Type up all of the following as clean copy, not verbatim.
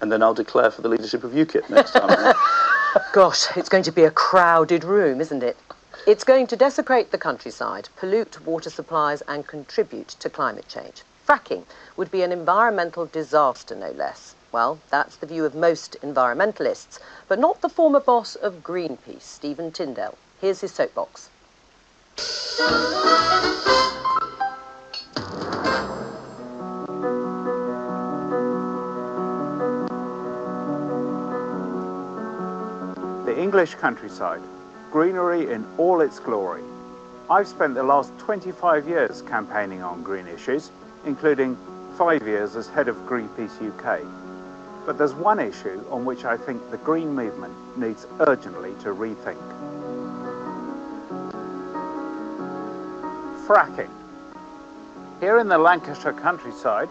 And then I'll declare for the leadership of UKIP next time. Gosh, it's going to be a crowded room, isn't it? It's going to desecrate the countryside, pollute water supplies and contribute to climate change. Fracking would be an environmental disaster, no less. Well, that's the view of most environmentalists, but not the former boss of Greenpeace, Stephen Tindale. Here's his soapbox. The English countryside, greenery in all its glory. I've spent the last 25 years campaigning on green issues, including 5 years as head of Greenpeace UK. But there's one issue on which I think the green movement needs urgently to rethink. Fracking. Here in the Lancashire countryside,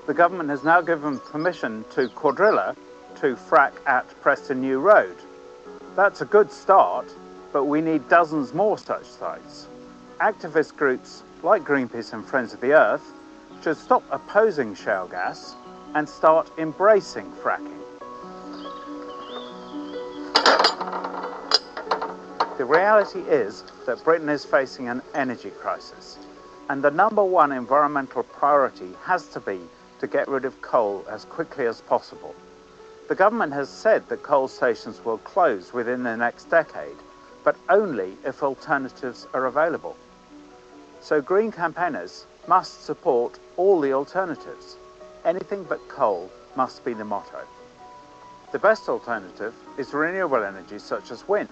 the government has now given permission to Quadrilla to frack at Preston New Road. That's a good start, but we need dozens more such sites. Activist groups like Greenpeace and Friends of the Earth should stop opposing shale gas and start embracing fracking. The reality is that Britain is facing an energy crisis, and the number one environmental priority has to be to get rid of coal as quickly as possible. The government has said that coal stations will close within the next decade, but only if alternatives are available. So green campaigners must support all the alternatives. Anything but coal must be the motto. The best alternative is renewable energy such as wind,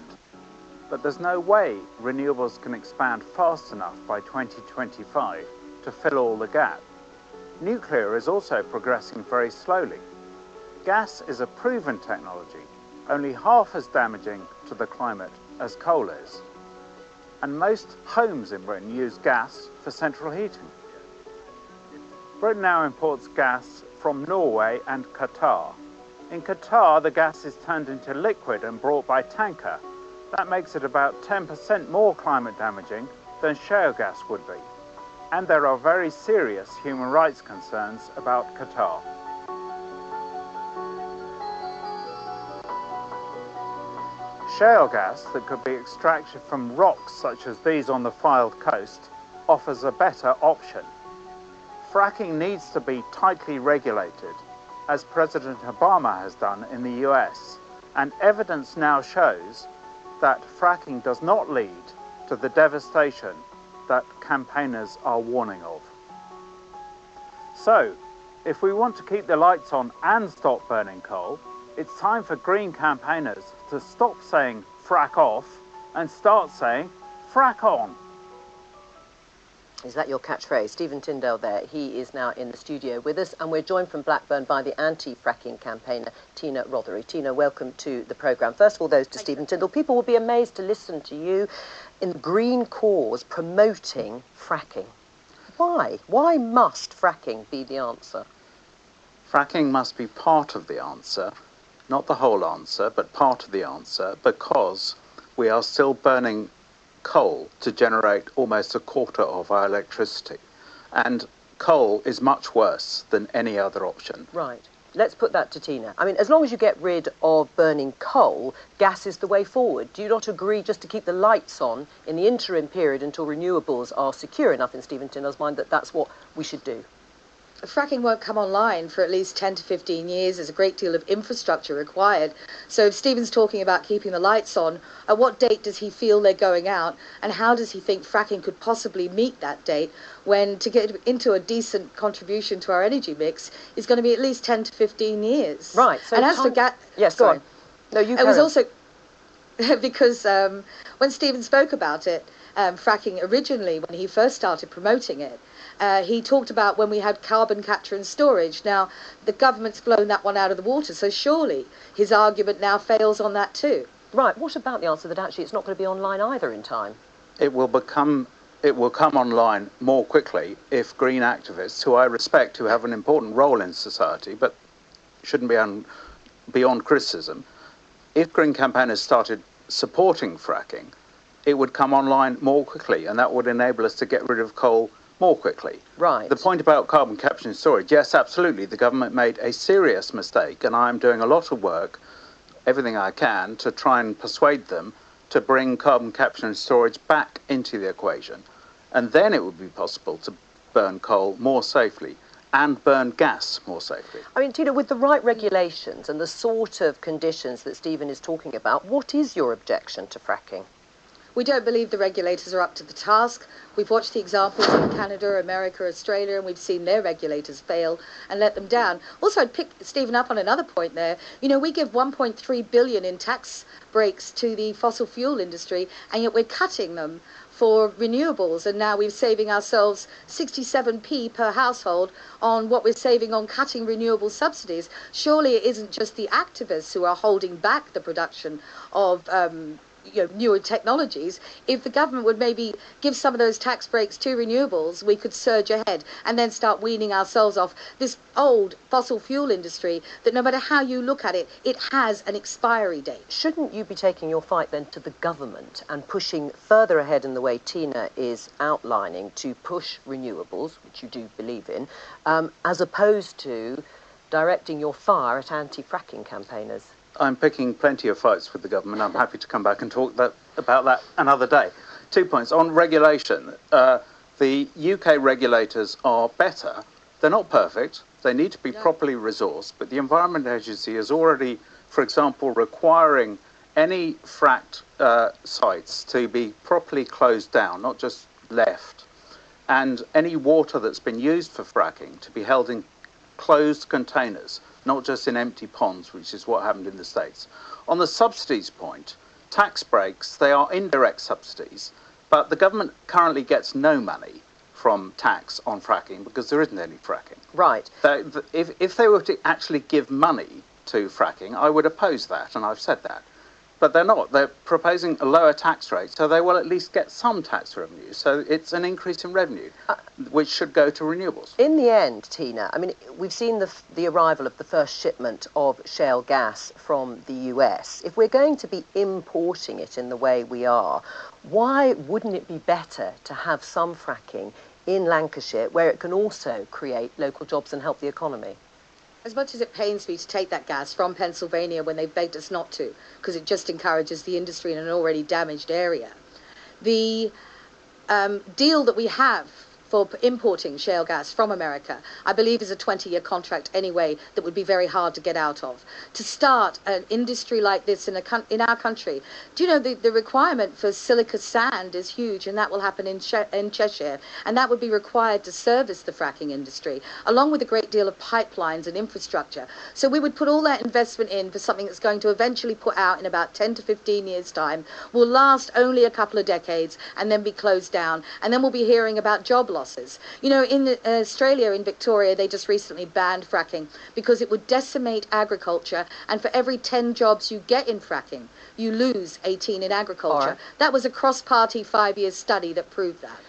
but there's no way renewables can expand fast enough by 2025 to fill all the gap. Nuclear is also progressing very slowly. Gas is a proven technology, only half as damaging to the climate as coal is. And most homes in Britain use gas for central heating. Britain now imports gas from Norway and Qatar. In Qatar, the gas is turned into liquid and brought by tanker. That makes it about 10% more climate damaging than shale gas would be. And there are very serious human rights concerns about Qatar. Shale gas that could be extracted from rocks such as these on the Fylde coast offers a better option. Fracking needs to be tightly regulated, as President Obama has done in the US, and evidence now shows that fracking does not lead to the devastation that campaigners are warning of. So, if we want to keep the lights on and stop burning coal, it's time for green campaigners to stop saying frack off and start saying frack on. Is that your catchphrase? Stephen Tindale there. He is now in the studio with us, and we're joined from Blackburn by the anti-fracking campaigner, Tina Rothery. Tina, welcome to the programme. First of all, those to Stephen Tindale. People will be amazed to listen to you in the green cause promoting fracking. Why? Why must fracking be the answer? Fracking must be part of the answer, not the whole answer, but part of the answer, because we are still burning coal to generate almost a quarter of our electricity. And coal is much worse than any other option. Right. Let's put that to Tina. I mean, as long as you get rid of burning coal, gas is the way forward. Do you not agree, just to keep the lights on in the interim period until renewables are secure enough in Stephen Tindale's mind, that that's what we should do? Fracking won't come online for at least 10 to 15 years. There's a great deal of infrastructure required. So if Stephen's talking about keeping the lights on, at what date does he feel they're going out? And how does he think fracking could possibly meet that date, when to get into a decent contribution to our energy mix is going to be at least 10 to 15 years? Right. So and as for gas... Yes, go on. No, you It was also... because when Stephen spoke about it, fracking originally, when he first started promoting it, he talked about when we had carbon capture and storage. Now, the government's blown that one out of the water, so surely his argument now fails on that too. Right. What about the answer that actually it's not going to be online either in time? It will come online more quickly if green activists, who I respect, who have an important role in society, but shouldn't be beyond criticism, if green campaigners started supporting fracking, it would come online more quickly, and that would enable us to get rid of coal more quickly. Right. The point about carbon capture and storage, yes, absolutely, the government made a serious mistake, and I'm doing a lot of work, everything I can, to try and persuade them to bring carbon capture and storage back into the equation. And then it would be possible to burn coal more safely and burn gas more safely. I mean, Tina, with the right regulations and the sort of conditions that Stephen is talking about, what is your objection to fracking? We don't believe the regulators are up to the task. We've watched the examples in Canada, America, Australia, and we've seen their regulators fail and let them down. Also, I'd pick Stephen up on another point there. You know, we give 1.3 billion in tax breaks to the fossil fuel industry, and yet we're cutting them for renewables, and now we're saving ourselves 67p per household on what we're saving on cutting renewable subsidies. Surely it isn't just the activists who are holding back the production of newer technologies. If the government would maybe give some of those tax breaks to renewables, we could surge ahead and then start weaning ourselves off this old fossil fuel industry that no matter how you look at it, it has an expiry date. Shouldn't you be taking your fight then to the government and pushing further ahead in the way Tina is outlining to push renewables, which you do believe in, as opposed to directing your fire at anti-fracking campaigners? I'm picking plenty of fights with the government. I'm happy to come back and talk about that another day. 2 points. On regulation, the UK regulators are better. They're not perfect. They need to be properly resourced. But the Environment Agency is already, for example, requiring any fracked sites to be properly closed down, not just left, and any water that's been used for fracking to be held in closed containers, not just in empty ponds, which is what happened in the States. On the subsidies point, tax breaks, they are indirect subsidies, but the government currently gets no money from tax on fracking because there isn't any fracking. Right. If they were to actually give money to fracking, I would oppose that, and I've said that. But they're not. They're proposing a lower tax rate, so they will at least get some tax revenue. So it's an increase in revenue, which should go to renewables. In the end, Tina, I mean, we've seen the arrival of the first shipment of shale gas from the US. If we're going to be importing it in the way we are, why wouldn't it be better to have some fracking in Lancashire where it can also create local jobs and help the economy? As much as it pains me to take that gas from Pennsylvania when they begged us not to, because it just encourages the industry in an already damaged area, the deal that we have for importing shale gas from America, I believe is a 20-year contract anyway that would be very hard to get out of. To start an industry like this in our country, do you know the requirement for silica sand is huge, and that will happen in Cheshire, and that would be required to service the fracking industry, along with a great deal of pipelines and infrastructure. So we would put all that investment in for something that's going to eventually put out in about 10 to 15 years' time, will last only a couple of decades, and then be closed down, and then we'll be hearing about job losses. You know, in Australia, in Victoria, they just recently banned fracking because it would decimate agriculture, and for every 10 jobs you get in fracking, you lose 18 in agriculture. Right. That was a cross-party 5-year study that proved that.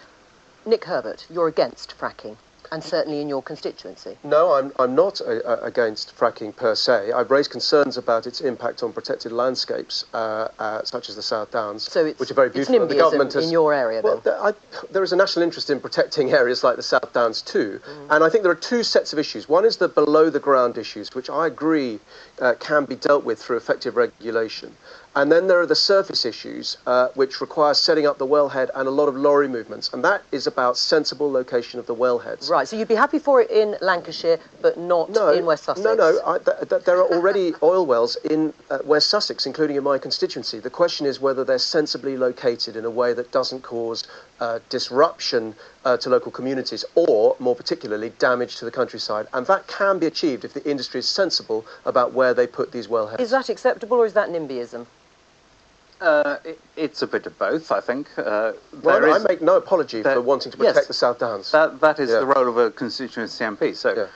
Nick Herbert, you're against fracking, and certainly in your constituency. No, I'm not against fracking per se. I've raised concerns about its impact on protected landscapes, such as the South Downs, So which are very beautiful. It's The government NIMBYism in your area, then? There is a national interest in protecting areas like the South Downs too, and I think there are two sets of issues. One is the below-the-ground issues, which I agree can be dealt with through effective regulation. And then there are the surface issues, which require setting up the wellhead and a lot of lorry movements. And that is about sensible location of the wellheads. Right, so you'd be happy for it in Lancashire, but not in West Sussex? No. There are already oil wells in West Sussex, including in my constituency. The question is whether they're sensibly located in a way that doesn't cause disruption to local communities or, more particularly, damage to the countryside. And that can be achieved if the industry is sensible about where they put these wellheads. Is that acceptable, or is that NIMBYism? It's a bit of both, I think. I make no apology for wanting to protect the South Downs. That is the role of a constituency MP. So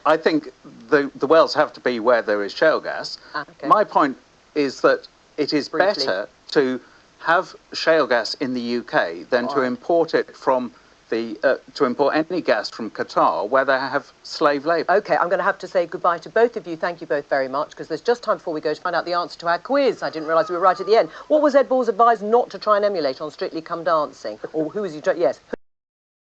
I think the wells have to be where there is shale gas. Okay. My point is that it is Briefly. better to have shale gas in the UK than to import it from to import any gas from Qatar, where they have slave labour. OK, I'm going to have to say goodbye to both of you. Thank you both very much, because there's just time before we go to find out the answer to our quiz. I didn't realise we were right at the end. What was Ed Balls advised not to try and emulate on Strictly Come Dancing? Or who was he? Yes.